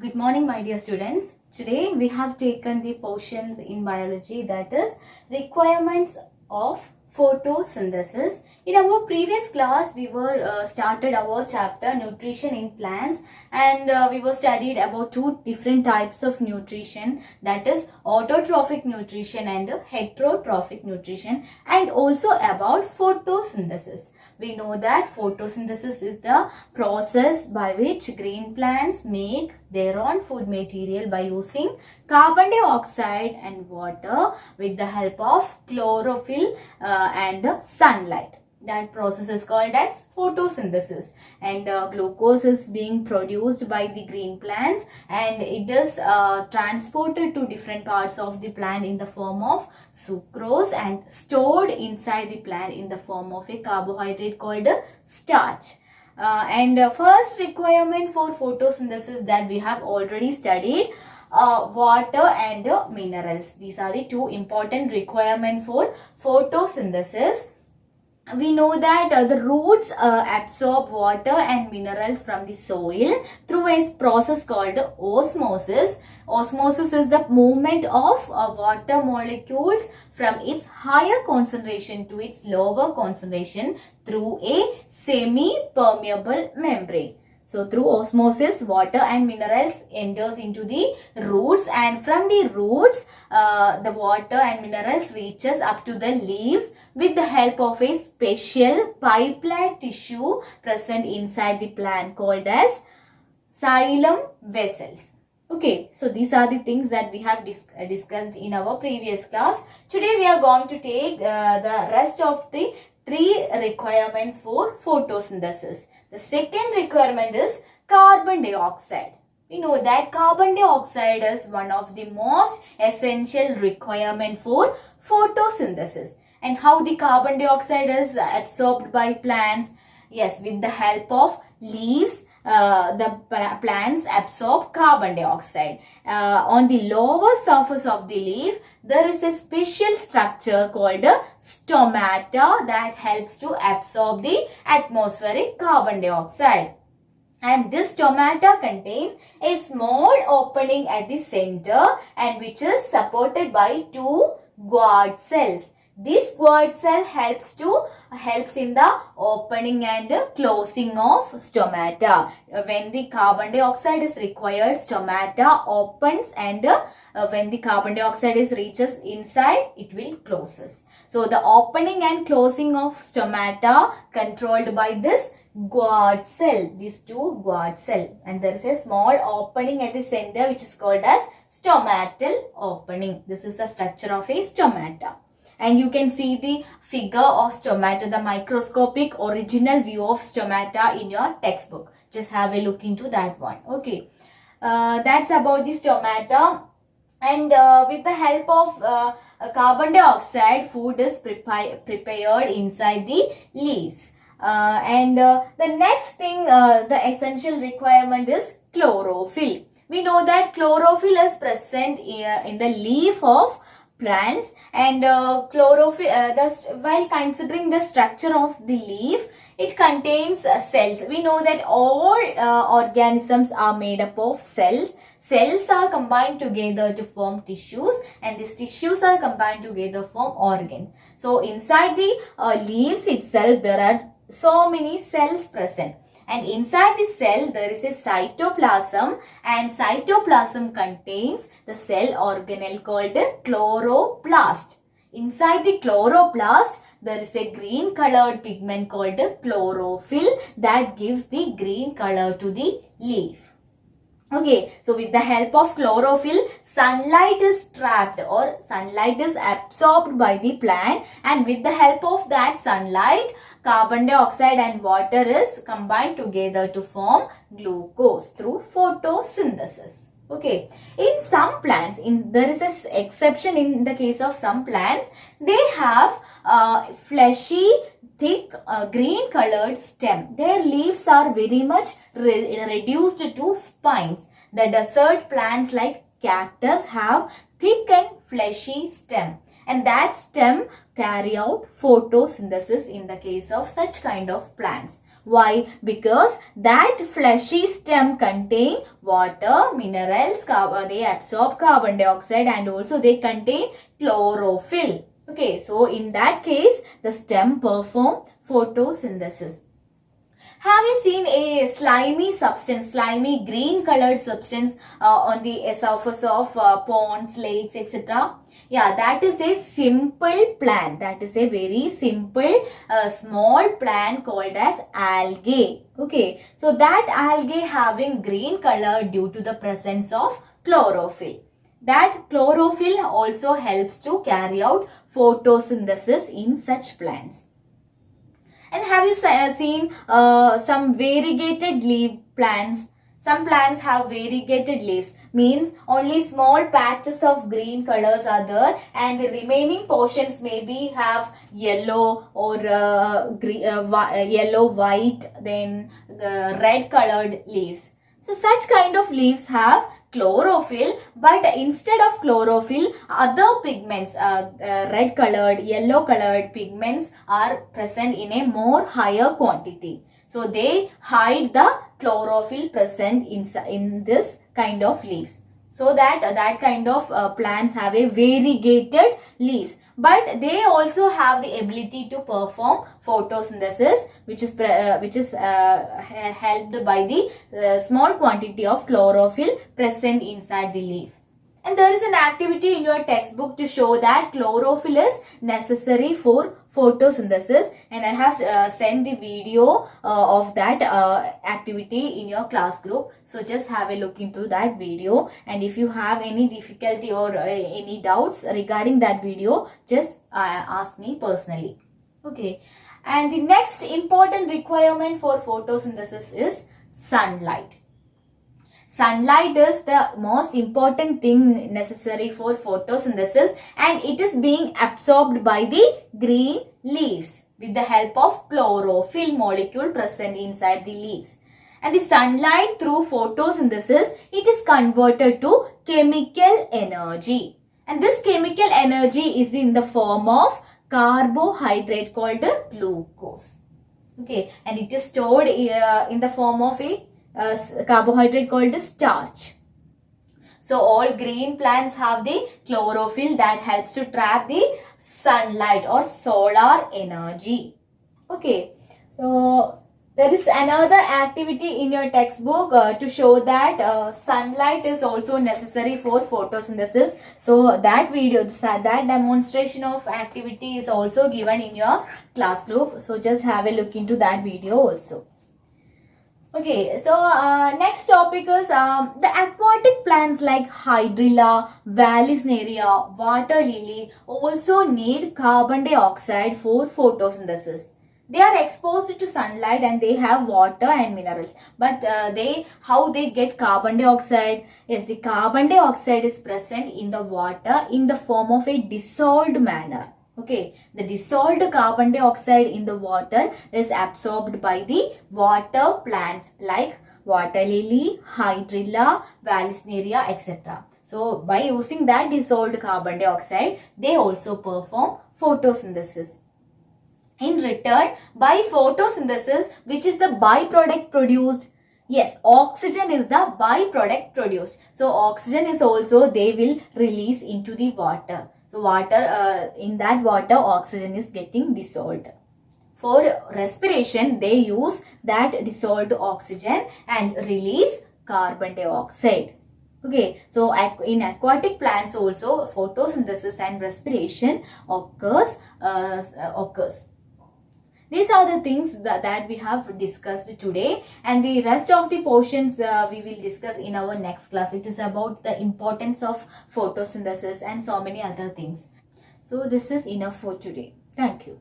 Good morning, my dear students. Today we have taken the portions in biology, that is requirements of photosynthesis. In our previous class, we were started our chapter nutrition in plants, and we were studied about two different types of nutrition, that is autotrophic nutrition and heterotrophic nutrition, and also about photosynthesis. We know that photosynthesis is the process by which green plants make their own food material by using carbon dioxide and water with the help of chlorophyll and sunlight. That process is called as photosynthesis, and glucose is being produced by the green plants, and it is transported to different parts of the plant in the form of sucrose and stored inside the plant in the form of a carbohydrate called starch. First requirement for photosynthesis that we have already studied, water and minerals. These are the two important requirements for photosynthesis. We know that the roots absorb water and minerals from the soil through a process called osmosis. Osmosis is the movement of water molecules from its higher concentration to its lower concentration through a semi-permeable membrane. So through osmosis, water and minerals enters into the roots, and from the roots, the water and minerals reaches up to the leaves with the help of a special pipe-like tissue present inside the plant called as xylem vessels. Okay, so these are the things that we have discussed in our previous class. Today we are going to take the rest of the three requirements for photosynthesis. The second requirement is carbon dioxide. We know that carbon dioxide is one of the most essential requirement for photosynthesis. And how the carbon dioxide is absorbed by plants? Yes, with the help of leaves, the plants absorb carbon dioxide. On the lower surface of the leaf, there is a special structure called a stomata that helps to absorb the atmospheric carbon dioxide. And this stomata contains a small opening at the center, and which is supported by two guard cells. This guard cell helps in the opening and closing of stomata. When the carbon dioxide is required, stomata opens, and when the carbon dioxide reaches inside, it will closes. So the opening and closing of stomata controlled by this guard cell, these two guard cell, and there is a small opening at the center which is called as stomatal opening. This is the structure of a stomata. And you can see the figure of stomata, the microscopic original view of stomata in your textbook. Just have a look into that one. Okay, that's about the stomata. And with the help of carbon dioxide, food is prepared inside the leaves. The next thing, the essential requirement is chlorophyll. We know that chlorophyll is present in the leaf of plants, and chlorophyll, while considering the structure of the leaf, it contains cells. We know that all organisms are made up of cells. Cells are combined together to form tissues, and these tissues are combined together to form organs. So inside the leaves itself, there are so many cells present. And inside the cell, there is a cytoplasm, and cytoplasm contains the cell organelle called chloroplast. Inside the chloroplast, there is a green colored pigment called chlorophyll that gives the green color to the leaf. Okay, so with the help of chlorophyll, sunlight is trapped or sunlight is absorbed by the plant, and with the help of that sunlight, carbon dioxide and water is combined together to form glucose through photosynthesis. Okay, in some plants, there is an exception in the case of some plants, they have fleshy, thick green colored stem. Their leaves are very much reduced to spines. The desert plants like cactus have thick and fleshy stem. and that stem carry out photosynthesis in the case of such kind of plants. Why? Because that fleshy stem contain water, minerals, they absorb carbon dioxide, and also they contain chlorophyll. Okay, so in that case, the stem perform photosynthesis. Have you seen a slimy substance, slimy green colored substance on the surface of ponds, lakes, etc.? Yeah, that is a simple plant. That is a very simple small plant called as algae. Okay, so that algae having green color due to the presence of chlorophyll. That chlorophyll also helps to carry out photosynthesis in such plants. And have you seen some variegated leaf plants? Some plants have variegated leaves, means only small patches of green colors are there, and the remaining portions maybe have yellow or yellow, white, then red colored leaves. So such kind of leaves have chlorophyll, but instead of chlorophyll, other pigments, red colored, yellow colored pigments are present in a more higher quantity. So they hide the chlorophyll present in this kind of leaves. So that kind of plants have a variegated leaves, but they also have the ability to perform photosynthesis, which is helped by the small quantity of chlorophyll present inside the leaf. And there is an activity in your textbook to show that chlorophyll is necessary for photosynthesis, and I have sent the video of that activity in your class group. So just have a look into that video, and if you have any difficulty or any doubts regarding that video, just ask me personally. Okay, and the next important requirement for photosynthesis is sunlight. Sunlight is the most important thing necessary for photosynthesis, and it is being absorbed by the green leaves with the help of chlorophyll molecule present inside the leaves. And the sunlight through photosynthesis, it is converted to chemical energy. And this chemical energy is in the form of carbohydrate called glucose. Okay, and it is stored in the form of a carbohydrate called starch. So all green plants have the chlorophyll that helps to trap the sunlight or solar energy. Okay, so there is another activity in your textbook to show that sunlight is also necessary for photosynthesis. So that video, that demonstration of activity is also given in your class group. So just have a look into that video also. Okay, so next topic is the aquatic plants like Hydrilla, Vallisneria, water lily also need carbon dioxide for photosynthesis. They are exposed to sunlight and they have water and minerals. But how they get carbon dioxide? Yes, the carbon dioxide is present in the water in the form of a dissolved manner. Okay, the dissolved carbon dioxide in the water is absorbed by the water plants like water lily, Hydrilla, Vallisneria, etc. So by using that dissolved carbon dioxide, they also perform photosynthesis. In return, by photosynthesis, which is the byproduct produced, yes, oxygen is the byproduct produced. So oxygen is also they will release into the water. So water, in that water, oxygen is getting dissolved. For respiration, they use that dissolved oxygen and release carbon dioxide. Okay, so in aquatic plants also photosynthesis and respiration occurs. These are the things that we have discussed today, and the rest of the portions we will discuss in our next class. It is about the importance of photosynthesis and so many other things. So this is enough for today. Thank you.